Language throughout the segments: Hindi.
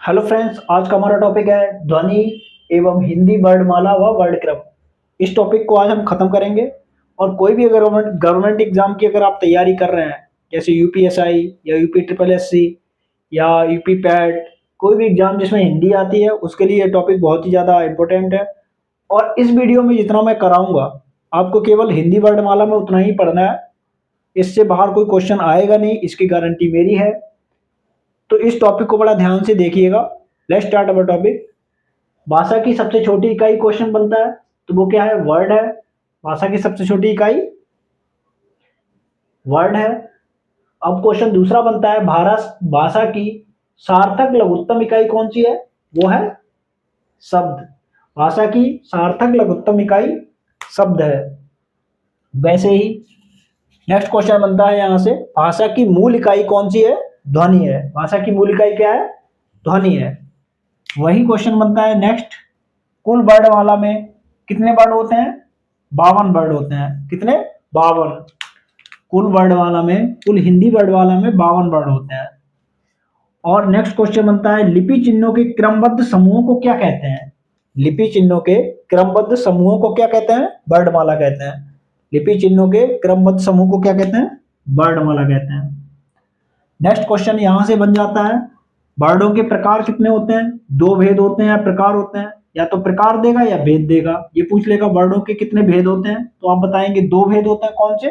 हेलो फ्रेंड्स, आज का हमारा टॉपिक है ध्वनि एवं हिंदी वर्णमाला व वर्णक्रम। इस टॉपिक को आज हम खत्म करेंगे। और कोई भी अगर गवर्नमेंट एग्जाम की अगर आप तैयारी कर रहे हैं, जैसे यूपीएसआई या यूपी ट्रिपल एससी या यूपी पैट, कोई भी एग्जाम जिसमें हिंदी आती है उसके लिए ये टॉपिक बहुत ही ज़्यादा इंपॉर्टेंट है। और इस वीडियो में जितना मैं कराऊंगा, आपको केवल हिंदी वर्णमाला में उतना ही पढ़ना है। इससे बाहर कोई क्वेश्चन आएगा नहीं, इसकी गारंटी मेरी है। तो इस टॉपिक को बड़ा ध्यान से देखिएगा। Let's start our topic. भाषा की सबसे छोटी इकाई क्वेश्चन बनता है, तो वो क्या है? वर्ड है। भाषा की सबसे छोटी इकाई वर्ड है। अब क्वेश्चन दूसरा बनता है, भाषा की सार्थक लघुत्तम इकाई कौन सी है? वो है शब्द। भाषा की सार्थक लघुत्तम इकाई शब्द है। वैसे ही नेक्स्ट क्वेश्चन बनता है यहाँ से, भाषा की मूल इकाई कौन सी है? ध्वनि है। भाषा की मूल इकाई क्या है? ध्वनि है। वही क्वेश्चन बनता है नेक्स्ट, कुल वर्णमाला में कितने वर्ण होते हैं? 52 वर्ण होते हैं। कितने? 52। कुल वर्णमाला में, कुल हिंदी वर्णमाला में 52 वर्ण होते हैं। और नेक्स्ट क्वेश्चन बनता है, लिपि चिन्हों के क्रमबद्ध समूहों को क्या कहते हैं? लिपि चिन्हों के क्रमबद्ध समूहों को क्या कहते हैं? वर्णमाला कहते हैं। लिपि चिन्हों के क्रमबद्ध समूह को क्या कहते हैं? वर्णमाला कहते हैं। नेक्स्ट क्वेश्चन यहां से बन जाता है, वर्णों के प्रकार कितने होते हैं? दो भेद होते हैं या प्रकार होते हैं? या तो प्रकार देगा या भेद देगा। ये पूछ लेगा वर्णों के कितने भेद होते हैं, तो आप बताएंगे दो भेद होते हैं। कौन से?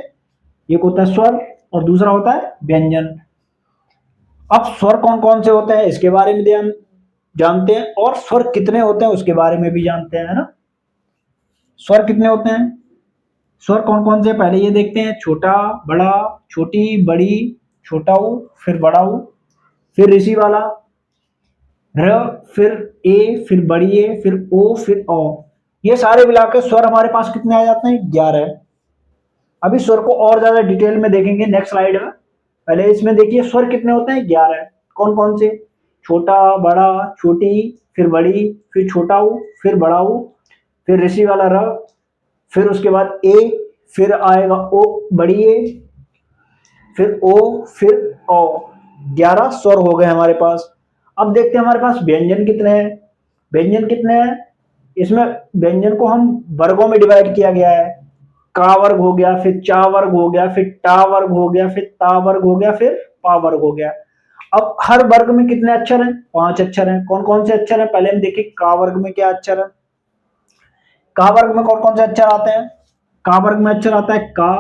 एक होता है स्वर और दूसरा होता है व्यंजन। अब स्वर कौन कौन से होते हैं इसके बारे में ध्यान जानते हैं, और स्वर कितने होते हैं उसके बारे में भी जानते हैं, है ना। स्वर कितने होते हैं? स्वर कौन कौन से पहले ये देखते हैं, छोटा, बड़ा, छोटी, बड़ी, छोटा ऊ, फिर बड़ा ऊ, फिर ऋषि वाला र, फिर ए, फिर बड़ी ए, फिर ओ, फिर औ। ये सारे मिलाकर स्वर हमारे पास कितने आ जाते हैं? 11। अभी स्वर को और ज्यादा डिटेल में देखेंगे नेक्स्ट स्लाइड में। पहले इसमें देखिए स्वर कितने होते हैं? 11। कौन कौन से? छोटा, बड़ा, छोटी, फिर बड़ी, फिर छोटा ऊ, फिर बड़ा ऊ, फिर ऋषि वाला र, फिर उसके बाद ए, फिर आएगा ओ, बड़ी ए, फिर ओ, फिर ओ। 11 स्वर हो गए हमारे पास। अब देखते हैं हमारे पास व्यंजन कितने हैं। व्यंजन कितने हैं? इसमें व्यंजन को हम वर्गों में डिवाइड किया गया है। का वर्ग हो गया, फिर चा वर्ग हो गया, फिर टा वर्ग हो गया, फिर ता वर्ग हो गया, फिर पा वर्ग हो गया। अब हर वर्ग में कितने अक्षर हैं? 5 अक्षर हैं। कौन कौन से अक्षर हैं? पहले हम देखिए का वर्ग में क्या अक्षर है। का वर्ग में कौन कौन से अक्षर आते हैं? का वर्ग में अक्षर आता है का,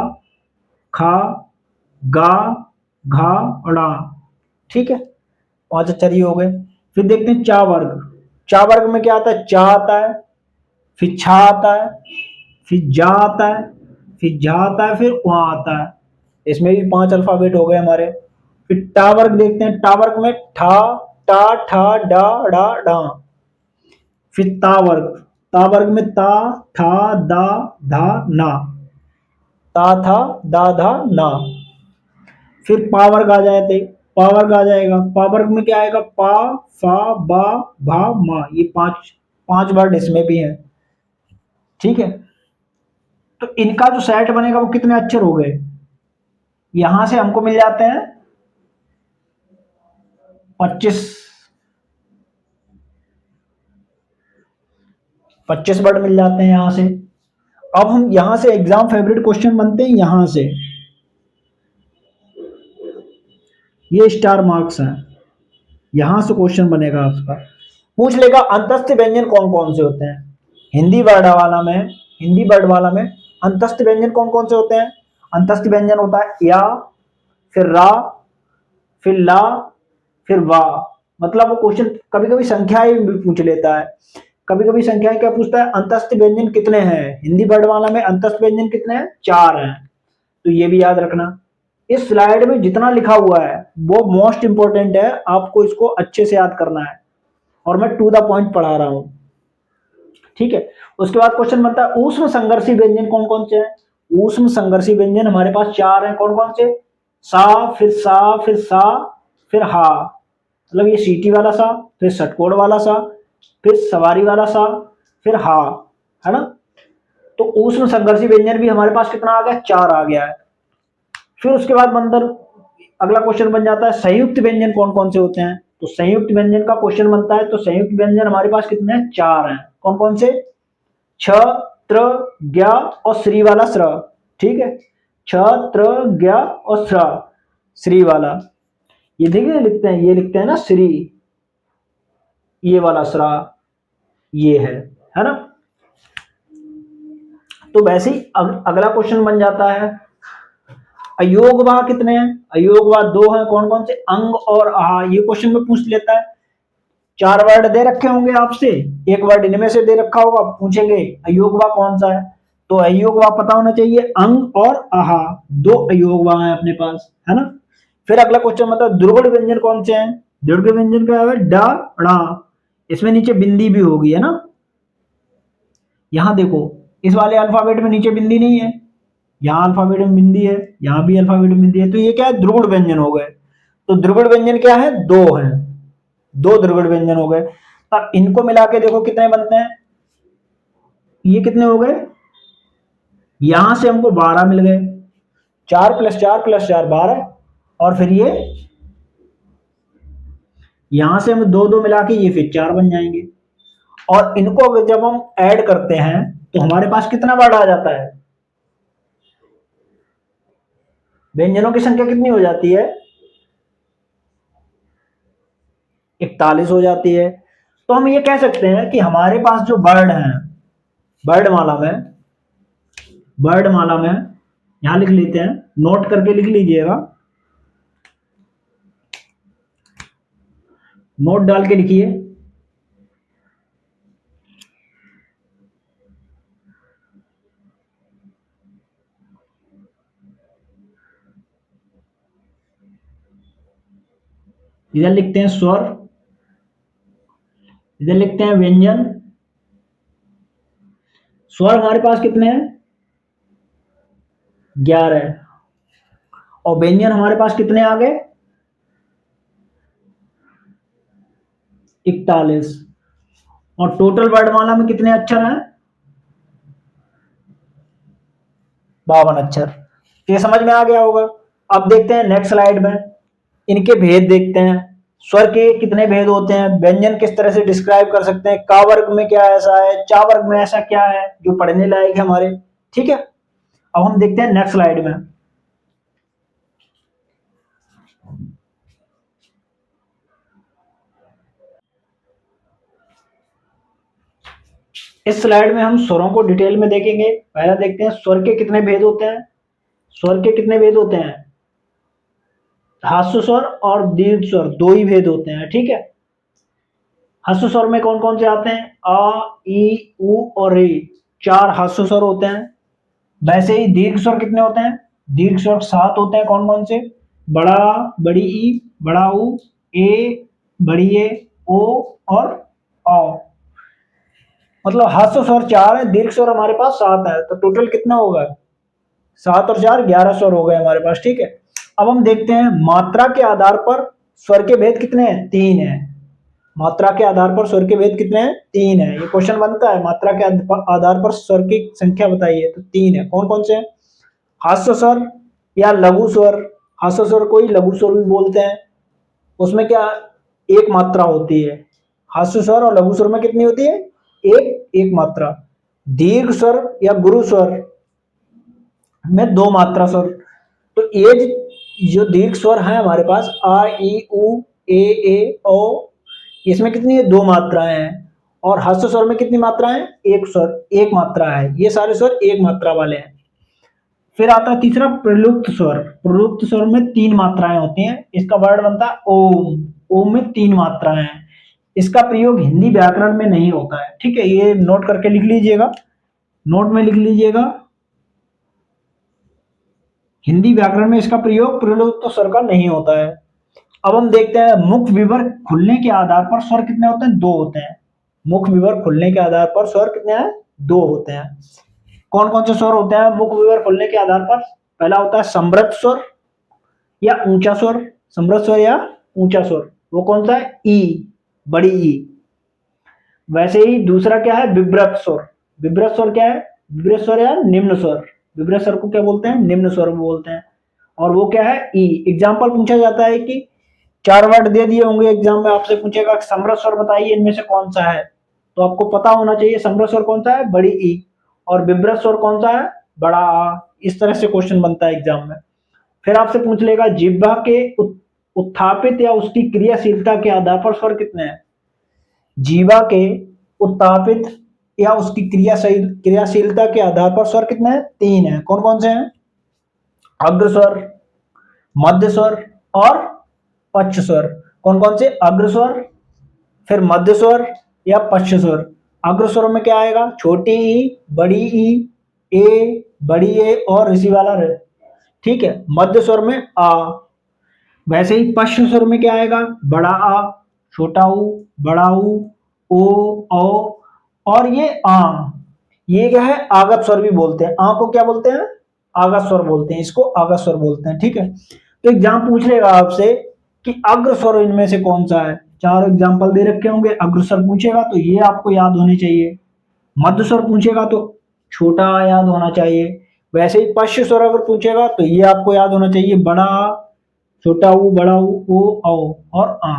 खा, गा, घा और ड़ा। ठीक है, 5 अक्षर ही हो गए। फिर देखते हैं चा वर्ग। चा वर्ग में क्या आता है? चा आता है, फिर छा आता है, फिर जा आता है, फिर झा आता है, फिर वहां आता है। इसमें भी 5 अल्फाबेट हो गए हमारे। फिर टा वर्ग देखते हैं। टा वर्ग में ठा, टा, ठा, डा, डा, डा। फिर ता वर्ग। ता वर्ग में ता, ठा, दा, धा, ना। ता, था, दा, धा, ना। फिर पा वर्ग आ जाए, पा वर्ग आ जाएगा। पा वर्ग में क्या आएगा? पा, फा, बा, भा, मा। ये पांच पांच वर्ड इसमें भी हैं। ठीक है, तो इनका जो सेट बनेगा वो कितने अक्षर हो गए? यहां से हमको मिल जाते हैं 25। 25 वर्ड मिल जाते हैं यहां से। अब हम यहां से एग्जाम फेवरेट क्वेश्चन बनते हैं यहां से। ये स्टार मार्क्स हैं, यहां से क्वेश्चन बनेगा आपका। पूछ लेगा अंतस्थ व्यंजन कौन कौन से होते हैं हिंदी वर्णमाला में। हिंदी वर्णमाला में अंतस्थ व्यंजन कौन कौन से होते हैं? अंतस्थ व्यंजन होता है या, फिर रा, फिर ला, फिर वा। मतलब वो क्वेश्चन कभी कभी संख्याएं भी पूछ लेता है। कभी कभी संख्याएं क्या पूछता है? अंतस्थ व्यंजन कितने हैं हिंदी वर्णमाला में? अंतस्थ व्यंजन कितने हैं? 4 हैं। तो ये भी याद रखना। इस स्लाइड में जितना लिखा हुआ है वो मोस्ट इंपोर्टेंट है, आपको इसको अच्छे से याद करना है। और मैं टू द पॉइंट पढ़ा रहा हूं। ठीक है, उसके बाद क्वेश्चन बनता है ऊष्म संघर्षी व्यंजन कौन कौन से हैं? ऊष्म संघर्षी व्यंजन हमारे पास 4 हैं। कौन कौन से? सा, फिर सा, फिर सा, फिर हा। मतलब ये सीटी वाला सा, फिर षटकोण वाला सा, फिर सवारी वाला सा, फिर हा, है ना। तो ऊष्म संघर्षी व्यंजन भी हमारे पास कितना आ गया? 4 आ गया है। फिर उसके बाद बंदर अगला क्वेश्चन बन जाता है संयुक्त व्यंजन कौन कौन से होते हैं? तो संयुक्त व्यंजन का क्वेश्चन बनता है, तो संयुक्त व्यंजन हमारे पास कितने हैं, 4 हैं। कौन कौन से, छ, त्र, ज्ञ और श्री वाला श्र। ठीक है, छ, त्र, ज्ञ और श्र, श्री वाला। ये देखिए लिखते हैं, ये लिखते हैं ना श्री, ये वाला श्रा, ये है ना। तो वैसे ही अगला क्वेश्चन बन जाता है, अयोगवा कितने हैं, अयोगवा 2 हैं। कौन कौन से, अंग और आहा। ये क्वेश्चन में पूछ लेता है, 4 वर्ड दे रखे होंगे आपसे, एक वर्ड इनमें से दे रखा होगा, पूछेंगे अयोगवा कौन सा है, तो अयोगवा पता होना चाहिए, अंग और आहा, 2 अयोगवा हैं अपने पास, है ना। फिर अगला क्वेश्चन मतलब दुर्गुण व्यंजन कौन से हैं, दुर्गुण व्यंजन क्या है, ड, ण, इसमें नीचे बिंदी भी होगी, है ना। यहां देखो, इस वाले अल्फाबेट में नीचे बिंदी नहीं है, यहाँ अल्फाबेट में बिंदी है, यहाँ भी अल्फाबेट में बिंदी है, तो ये क्या है, द्रुगुण व्यंजन हो गए। तो द्रुगुण व्यंजन क्या है, 2 हैं, 2 द्रुगुण व्यंजन हो गए। अब इनको मिला के देखो कितने बनते हैं, ये कितने हो गए, यहां से हमको 12 मिल गए, 4 + 4 + 4 12, और फिर ये यहां से हम 2 2 मिला के ये फिर 4 बन जाएंगे। और इनको अगर जब हम ऐड करते हैं तो हमारे पास कितना वर्ड आ जाता है, व्यंजनों की संख्या कितनी हो जाती है, 41 हो जाती है। तो हम ये कह सकते हैं कि हमारे पास जो वर्ड हैं, वर्डमाला में, वर्डमाला में यहां लिख लेते हैं, नोट करके लिख लीजिएगा, नोट डाल के लिखिए, इधर लिखते हैं स्वर, इधर लिखते हैं व्यंजन। स्वर हमारे पास कितने हैं, 11, और व्यंजन हमारे पास कितने आ गए, 41, और टोटल वर्डमाला में कितने अक्षर हैं, 52 अक्षर। ये समझ में आ गया होगा। अब देखते हैं नेक्स्ट स्लाइड में, इनके भेद देखते हैं, स्वर के कितने भेद होते हैं, व्यंजन किस तरह से डिस्क्राइब कर सकते हैं, का वर्ग में क्या ऐसा है, चा वर्ग में ऐसा क्या है जो पढ़ने लायक है हमारे। ठीक है, अब हम देखते हैं नेक्स्ट स्लाइड में। इस स्लाइड में हम स्वरों को डिटेल में देखेंगे। पहला देखते हैं स्वर के कितने भेद होते हैं, स्वर के कितने भेद होते हैं, ह्रस्व स्वर और दीर्घ स्वर 2 ही भेद होते हैं। ठीक है, ह्रस्व स्वर में कौन कौन से आते हैं, अ, ई, उ और रे, 4 ह्रस्व स्वर होते हैं। वैसे ही दीर्घ स्वर कितने होते हैं, दीर्घ स्वर 7 होते हैं। कौन कौन से, बड़ा, बड़ी ई, बड़ा ऊ, ए, बड़ी ए, ओ और औ। मतलब ह्रस्व स्वर 4 है, दीर्घ स्वर हमारे पास 7 है, तो टोटल कितना होगा, 7 और 4 11 स्वर हो गए हमारे पास। ठीक है, अब हम देखते हैं मात्रा के आधार पर स्वर के भेद कितने हैं, 3 है। मात्रा के आधार पर स्वर के भेद कितने हैं, 3 है। ये क्वेश्चन बनता है, मात्रा के आधार पर स्वर की संख्या बताइए, तो 3 है। कौन कौन से हैं, ह्रस्व स्वर या लघु स्वर, ह्रस्व स्वर को ही लघु स्वर भी बोलते हैं, उसमें क्या एक मात्रा होती है, ह्रस्व स्वर और लघु स्वर में कितनी होती है, एक एक मात्रा। दीर्घ स्वर या गुरु स्वर में 2 मात्रा स्वर। तो ये जो दीर्घ स्वर है हमारे पास, आ, ई, उ, ए, ओ, इसमें कितनी है, 2 मात्राएं हैं। और ह्रस्व स्वर में कितनी मात्राएं हैं, एक स्वर, एक मात्रा है। ये सारे स्वर एक मात्रा वाले हैं। फिर आता है तीसरा प्रलुप्त स्वर, प्रलुप्त स्वर में 3 मात्राएं होती हैं। इसका वर्ड बनता है ओम, ओम में 3 मात्राएं हैं। इसका प्रयोग हिंदी व्याकरण में नहीं होता है। ठीक है, ये नोट करके लिख लीजिएगा, नोट में लिख लीजिएगा, हिंदी व्याकरण में इसका प्रयोग प्रलुप्त स्वर का नहीं होता है। अब हम देखते हैं मुख विवर खुलने के आधार पर स्वर कितने होते हैं, 2 होते हैं। मुख विवर खुलने के आधार पर स्वर कितने हैं, 2 होते हैं। कौन कौन से स्वर होते हैं मुख विवर खुलने के आधार पर, पहला होता है समृद्ध स्वर या ऊंचा स्वर, समृद्ध स्वर या ऊंचा स्वर, वो कौन सा है, ई, बड़ी ई। वैसे ही दूसरा क्या है, विव्रत स्वर, विव्रत स्वर क्या है, विव्रत स्वर या निम्न स्वर, विव्रत स्वर को क्या बोलते हैं, निम्न स्वर बोलते हैं। और वो क्या है, ई। एग्जाम्पल पूछा जाता है कि 4 वर्ड दे दिए होंगे एग्जाम में, आपसे पूछेगा कि समृद्ध स्वर बताइए इनमें से कौन सा है, तो आपको पता होना चाहिए समृद्ध स्वर कौन सा है, बड़ी ई, और विभ्रत स्वर कौन सा है, बड़ा आ। इस तरह से क्वेश्चन बनता है एग्जाम में। फिर आपसे पूछ लेगा जिह्वा के उत्थापित या उसकी क्रियाशीलता के आधार पर स्वर कितने हैं। जीवा के उत्तापित या उसकी क्रियाशीलता के आधार पर स्वर कितने हैं, 3 हैं। कौन कौन से हैं, अग्रस्वर, मध्य स्वर और पक्ष स्वर। कौन कौन से, अग्रस्वर, फिर मध्य स्वर या पक्ष स्वर। अग्रस्वर में क्या आएगा, छोटी ई, बड़ी ई, ए, बड़ी ए और ऋषि वाला रे। ठीक है, मध्य स्वर में आ। वैसे ही पक्ष स्वर में क्या आएगा, बड़ा आ, छोटा ऊ, बड़ा ऊ, ओ, औ और ये आ। ये क्या है, आगत स्वर भी बोलते हैं। आ को क्या बोलते हैं, आगत स्वर बोलते हैं, इसको आगत स्वर बोलते हैं। ठीक है, तो एग्जाम पूछ लेगा आपसे कि अग्र स्वर इनमें से कौन सा है। 4 एग्जाम्पल दे रखे होंगे, अग्र स्वर पूछेगा तो ये आपको याद होने चाहिए, मध्य स्वर पूछेगा तो छोटा आ याद होना चाहिए, वैसे ही पश्च स्वर अगर पूछेगा तो ये आपको याद होना चाहिए, बड़ा आ, छोटा ऊ, बड़ा ऊ, ओ, औ और आ।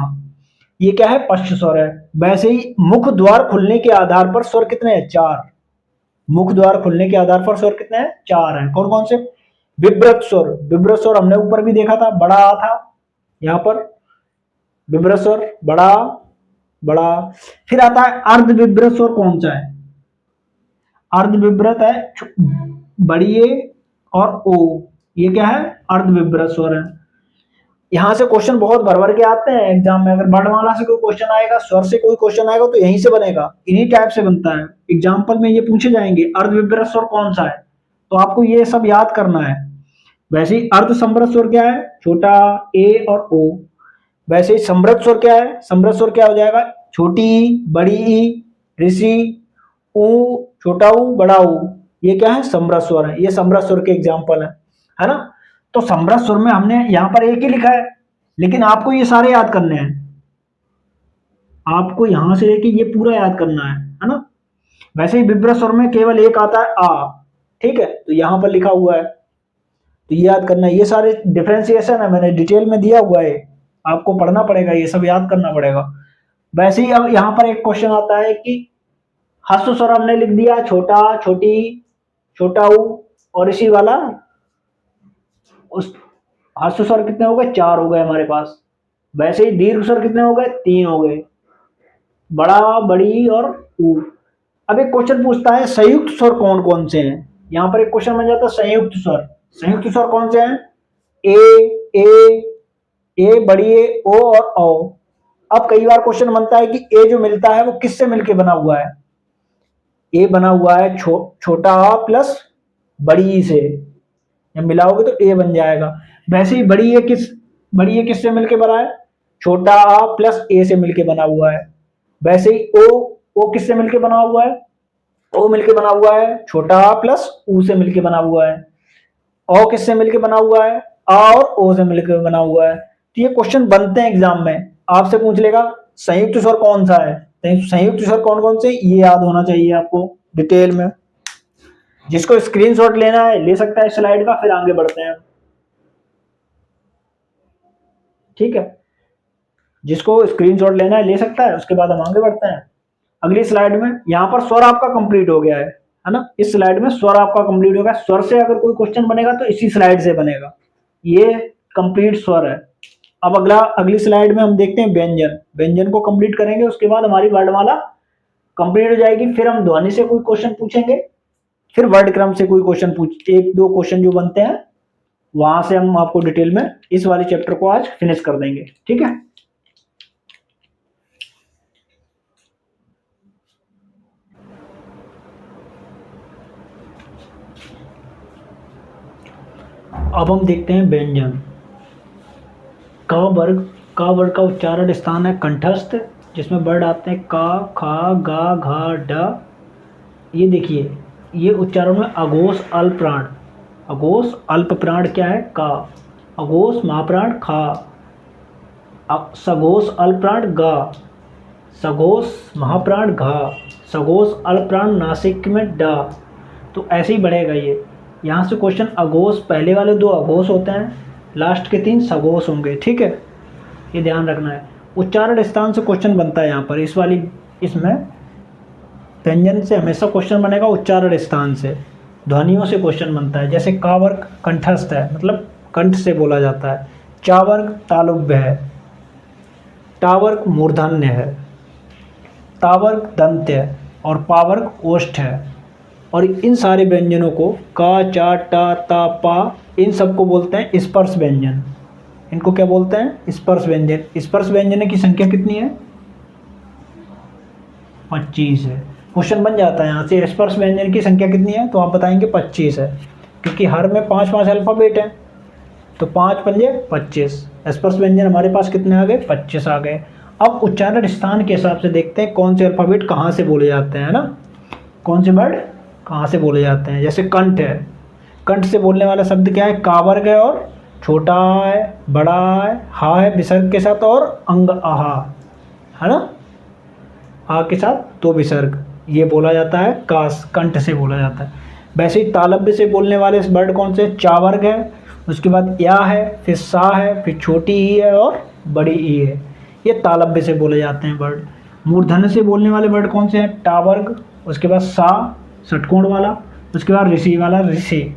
ये क्या है, पश्च स्वर है। वैसे ही मुख द्वार खुलने के आधार पर स्वर कितने हैं, 4। मुख द्वार खुलने के आधार पर स्वर कितने हैं, 4 हैं। कौन कौन से, विभ्रत स्वर। विभ्रत स्वर हमने ऊपर भी देखा था, बड़ा आ था यहाँ पर, विभ्रत स्वर बड़ा, बड़ा। फिर आता है अर्ध विभ्रत स्वर, कौन सा है, अर्ध विभ्रत है, बड़ी ए और ओ, ये क्या है, अर्ध विभ्रत स्वर है। यहाँ से क्वेश्चन बहुत भर भर के आते हैं एग्जाम में। अगर वर्णमाला से कोई क्वेश्चन आएगा, स्वर से कोई क्वेश्चन आएगा तो यहीं से बनेगा, इन्हीं टाइप से बनता है। एग्जाम्पल में ये पूछे जाएंगे अर्ध विभ्रत स्वर कौन सा है, तो आपको ये सब याद करना है। वैसे ही अर्ध समृद्ध स्वर क्या है, छोटा ए और ओ। वैसे ही समृद्ध स्वर क्या है, समृद्ध स्वर क्या हो जाएगा, छोटी ई, बड़ी ई, ऋषि, ऊ, छोटा ऊ, बड़ा ऊ। ये क्या है, समृद्ध स्वर है। ये समृद्ध स्वर के एग्जाम्पल है ना। तो समृद्ध स्वर में हमने यहाँ पर एक ही लिखा है, लेकिन आपको ये सारे याद करने हैं। आपको यहां से लेके ये पूरा याद करना है ना। वैसे ही विभ्रत स्वर में केवल एक आता है आ, ठीक है, तो यहाँ पर लिखा हुआ है, तो ये याद करना है। ये सारे डिफरेंशिएशन है, मैंने डिटेल में दिया हुआ है, आपको पढ़ना पड़ेगा, ये सब याद करना पड़ेगा। वैसे ही अब यहाँ पर एक क्वेश्चन आता है कि हस्व स्वर हमने लिख दिया, छोटा, छोटी, छोटा ऊ और इसी वाला। उस हस्व स्वर कितने हो गए, 4 हो गए हमारे पास। वैसे ही दीर्घ स्वर कितने हो गए, 3 हो गए, बड़ा, बड़ी और ऊ। अब एक क्वेश्चन पूछता है संयुक्त स्वर कौन कौन से हैं। यहाँ पर एक क्वेश्चन बन जाता है संयुक्त स्वर। संयुक्त स्वर कौन से हैं, ए, बड़ी ए, ओ और औ। अब कई बार क्वेश्चन बनता है कि ए जो मिलता है वो किससे मिलके बना हुआ है। ए बना हुआ है छोटा आ प्लस बड़ी ई से, जब मिलाओगे तो ए बन जाएगा। वैसे ही बड़ी ए किससे मिलके बना है, छोटा आ प्लस ए से मिलके बना हुआ है। वैसे ही ओ किससे मिलके बना हुआ है, ओ मिलके बना हुआ है छोटा आ प्लस ऊ से मिलके बना हुआ है। औ किससे मिलके बना हुआ है, आ और ओ से मिलकर बना हुआ है। तो ये क्वेश्चन बनते हैं एग्जाम में, आपसे पूछ लेगा संयुक्त स्वर कौन सा है, संयुक्त स्वर कौन कौन से, ये याद होना चाहिए आपको डिटेल में। जिसको स्क्रीनशॉट लेना है ले सकता है स्लाइड का, फिर आगे बढ़ते हैं। ठीक है, जिसको स्क्रीनशॉट लेना है ले सकता है, उसके बाद हम आगे बढ़ते हैं अगली स्लाइड में। यहाँ पर स्वर आपका कंप्लीट हो गया है ना। इस स्लाइड में स्वर आपका कंप्लीट हो गया। स्वर से अगर कोई क्वेश्चन बनेगा तो इसी स्लाइड से बनेगा, ये कंप्लीट स्वर है। अब अगली स्लाइड में हम देखते हैं व्यंजन। व्यंजन को कंप्लीट करेंगे, उसके बाद हमारी वर्णमाला कंप्लीट हो जाएगी। फिर हम ध्वनि से कोई क्वेश्चन पूछेंगे, फिर वर्ड क्रम से कोई क्वेश्चन एक दो क्वेश्चन जो बनते हैं वहां से हम आपको डिटेल में इस वाले चैप्टर को आज फिनिश कर देंगे। ठीक है, अब हम देखते हैं व्यंजन। का वर्ग का उच्चारण स्थान है कंठस्थ, जिसमें वर्ड आते हैं का, खा, गा, घा, ड। ये देखिए, ये उच्चारण में अघोष अल्प प्राण, अघोष अल्प प्राण क्या है, का, अघोष महाप्राण खा, सघोष अल्प प्राण गा, सघोष महाप्राण घा, सघोष अल्प प्राण नासिक में डा। तो ऐसे ही बढ़ेगा ये। यहाँ से क्वेश्चन अघोष, पहले वाले 2 अघोष होते हैं, लास्ट के 3 सघोष होंगे। ठीक है, ये ध्यान रखना है। उच्चारण स्थान से क्वेश्चन बनता है यहाँ पर, इस वाली इसमें व्यंजन से हमेशा क्वेश्चन बनेगा, उच्चारण स्थान से, ध्वनियों से क्वेश्चन बनता है। जैसे का वर्ग कंठस्थ है, मतलब कंठ से बोला जाता है। चा वर्ग तालुब्य है, टा वर्ग मूर्धन्य है, ता वर्ग दंत्य है और पा वर्ग ओष्ठ है। और इन सारे व्यंजनों को का, चा, टा, ता, पा, इन सबको बोलते हैं स्पर्श व्यंजन। इनको क्या बोलते हैं? स्पर्श व्यंजन। स्पर्श व्यंजन की संख्या कितनी है? 25 है। क्वेश्चन बन जाता है यहाँ से, स्पर्श व्यंजन की संख्या कितनी है? तो आप बताएंगे 25 है, क्योंकि हर में 5-5 अल्फ़ाबेट है, तो 5 पंजे 25। स्पर्श व्यंजन हमारे पास कितने आ गए? 25 आ गए। अब उच्चारण स्थान के हिसाब से देखते हैं कौन से अल्फ़ाबेट कहाँ से बोले जाते हैं, ना, कौन से वर्ड कहाँ से बोले जाते हैं। जैसे कंठ है, कंठ से बोलने वाला शब्द क्या है? का वर्ग है और छोटा है, बड़ा है, हा है विसर्ग के साथ और अंग आहा, है ना, आ के साथ 2 विसर्ग, ये बोला जाता है कास, कंठ से बोला जाता है। वैसे ही तालव्य से बोलने वाले वर्ड कौन से? चा वर्ग है, उसके बाद या है, फिर सा है, फिर छोटी ई है और बड़ी ई है, ये तालव्य से बोले जाते हैं वर्ड। मूर्धन्य से बोलने वाले वर्ड कौन से हैं? टा वर्ग, उसके बाद सा षटकोण वाला, उसके बाद ऋषि वाला ऋषि,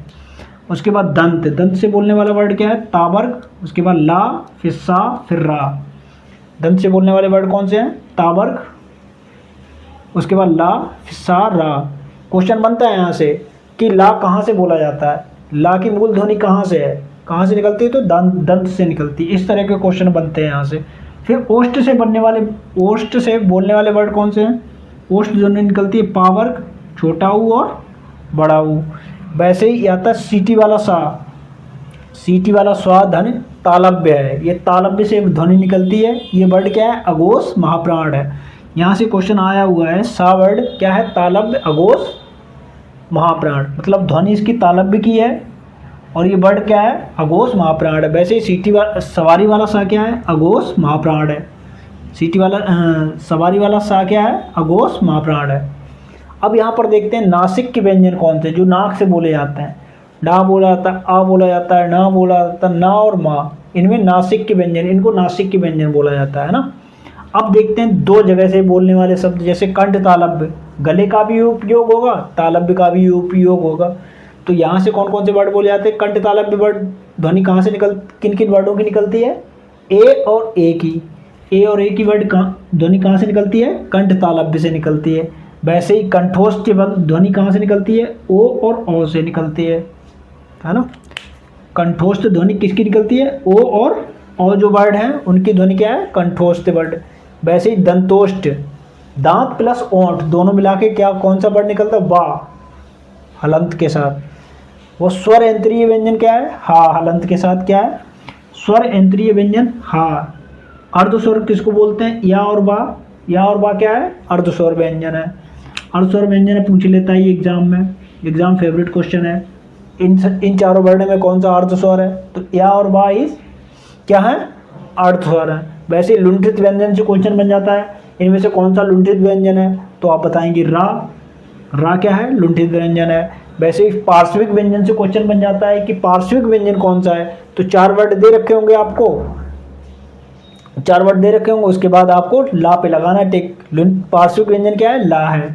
उसके बाद दंत, दंत से बोलने वाला वर्ड क्या है? ता वर्ग, उसके बाद ला, फिर सा, फिर रा। दंत से बोलने वाले वर्ड कौन से हैं? ता वर्ग, उसके बाद ला, फिर सा, रा। क्वेश्चन बनता है यहाँ से कि ला कहाँ से बोला जाता है, ला की मूल ध्वनि कहाँ से है, कहाँ से निकलती है? तो दंत से निकलती है। इस तरह के क्वेश्चन बनते हैं यहाँ से। फिर ओष्ठ से बनने वाले, ओष्ठ से बोलने वाले वर्ड कौन से हैं? ओष्ठ ध्वनि निकलती है पा वर्ग, छोटा ऊ और बड़ा ऊ। वैसे ही आता है सीटी वाला सा, सीटी वाला स्वा धन तालव्य है, ये तालव्य से ध्वनि निकलती है। ये वर्ड क्या है? अघोष महाप्राण है। यहाँ से क्वेश्चन आया हुआ है, सा वर्ड क्या है? तालव्य अघोष महाप्राण, मतलब ध्वनि इसकी तालव्य की है और ये वर्ड क्या है? अघोष महाप्राण है। वैसे ही सीटी वाला सवारी वाला सा क्या है? अघोष महाप्राण है। सीटी वाला सवारी वाला सा क्या है? अघोष महाप्राण है। अब यहाँ पर देखते हैं नासिक के व्यंजन कौन से, जो नाक से बोले जाते हैं। डा बोला जाता है, आ बोला जाता है, ना बोला जाता है, ना और माँ, इनमें नासिक के व्यंजन, इनको नासिक के व्यंजन बोला जाता है ना। अब देखते हैं 2 जगह से बोलने वाले शब्द, जैसे कंठ तालव्य, गले का भी उपयोग होगा, तालव्य का भी उपयोग होगा। तो यहाँ से कौन कौन से वर्ड बोले जाते हैं? कंठ तालव्य वर्ड ध्वनि कहाँ से किन किन वर्डों की निकलती है? ए और ए की, ए और ए की वर्ड ध्वनि कहाँ से निकलती है? कंठ तालव्य से निकलती है। वैसे ही कंठोष्ठ ध्वनि कहाँ से निकलती है? ओ और ओ से निकलती है ना। कंठोष्ठ ध्वनि किसकी निकलती है? ओ और ओ जो वर्ड हैं उनकी ध्वनि क्या है? कंठोष्ठ वर्ड। वैसे ही दंतोष्ठ, दांत प्लस ओंठ दोनों मिला के क्या कौन सा वर्ड निकलता है? वा, हलंत के साथ। वो स्वर यंत्रीय व्यंजन क्या है? हा, हलंत के साथ क्या है? स्वर यंत्रीय व्यंजन हा। अर्धस्वर किसको बोलते हैं? या और बा, या और बा क्या है? अर्धस्वर व्यंजन है। अर्धस्वर व्यंजन पूछ लेता है एग्जाम में, एग्जाम फेवरेट क्वेश्चन है। इन चारों वर्ड में कौन सा अर्धस्वर है? तो या और बा इस क्या है? अर्धस्वर है। वैसे लुंठित व्यंजन से क्वेश्चन बन जाता है, इनमें से कौन सा लुंठित व्यंजन है? तो आप बताएंगे रा, रा क्या है? लुंठित व्यंजन है। वैसे ही पार्श्विक व्यंजन से क्वेश्चन बन जाता है कि पार्श्विक व्यंजन कौन सा है? तो 4 वर्ड दे रखे होंगे आपको, 4 वर्ड दे रखे होंगे, उसके बाद आपको ला पे लगाना है टिक। पार्श्विक व्यंजन क्या है? ला है।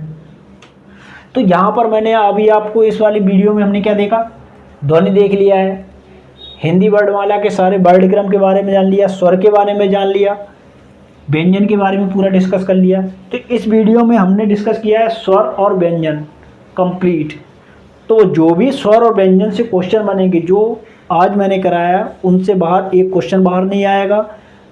तो यहाँ पर मैंने अभी आपको इस वाली वीडियो में हमने क्या देखा? ध्वनि देख लिया है, हिंदी वर्णमाला के सारे वर्ण क्रम के बारे में जान लिया, स्वर के बारे में जान लिया, व्यंजन के बारे में पूरा डिस्कस कर लिया। तो इस वीडियो में हमने डिस्कस किया है स्वर और व्यंजन कंप्लीट। तो जो भी स्वर और व्यंजन से क्वेश्चन बनेंगे, जो आज मैंने कराया, उनसे बाहर एक क्वेश्चन बाहर नहीं आएगा।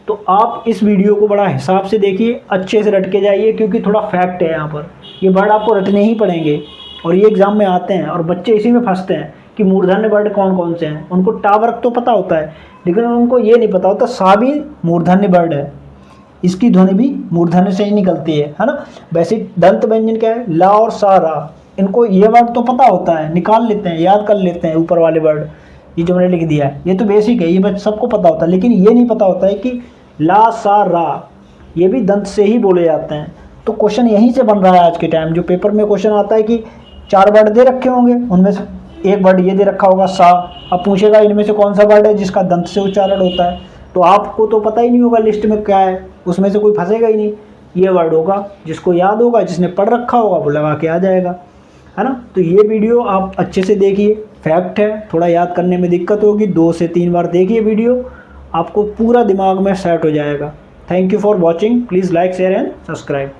तो आप इस वीडियो को बड़ा हिसाब से देखिए, अच्छे से रट के जाइए, क्योंकि थोड़ा फैक्ट है यहाँ पर, ये वर्ड आपको रटने ही पड़ेंगे और ये एग्जाम में आते हैं और बच्चे इसी में फंसते हैं कि मूर्धन्य वर्ड कौन कौन से हैं। उनको टा वर्ग तो पता होता है, लेकिन उनको ये नहीं पता होता सा भी मूर्धन्य वर्ड है, इसकी ध्वनि भी मूर्धन्य से ही निकलती है ना। वैसे दंत व्यंजन क्या है? ला और सा, रा, इनको ये वर्ड तो पता होता है, निकाल लेते हैं, याद कर लेते हैं ऊपर वाले वर्ड, ये जो मैंने लिख दिया है ये तो बेसिक है, ये बस सबको पता होता है। लेकिन ये नहीं पता होता है कि ला, सा, रा ये भी दंत से ही बोले जाते हैं। तो क्वेश्चन यहीं से बन रहा है आज के टाइम। जो पेपर में क्वेश्चन आता है कि 4 वर्ड दे रखे होंगे, उनमें से एक वर्ड ये दे रखा होगा सा, अब पूछेगा इनमें से कौन सा वर्ड है जिसका दंत से उच्चारण होता है, तो आपको तो पता ही नहीं होगा लिस्ट में क्या है, उसमें से कोई फंसेगा ही नहीं। ये वर्ड होगा, जिसको याद होगा, जिसने पढ़ रखा होगा वो लगा के आ जाएगा, है ना। तो ये वीडियो आप अच्छे से देखिए, फैक्ट है, थोड़ा याद करने में दिक्कत होगी, 2 से 3 बार देखिए वीडियो, आपको पूरा दिमाग में सेट हो जाएगा। Thank you for watching, please like share and subscribe.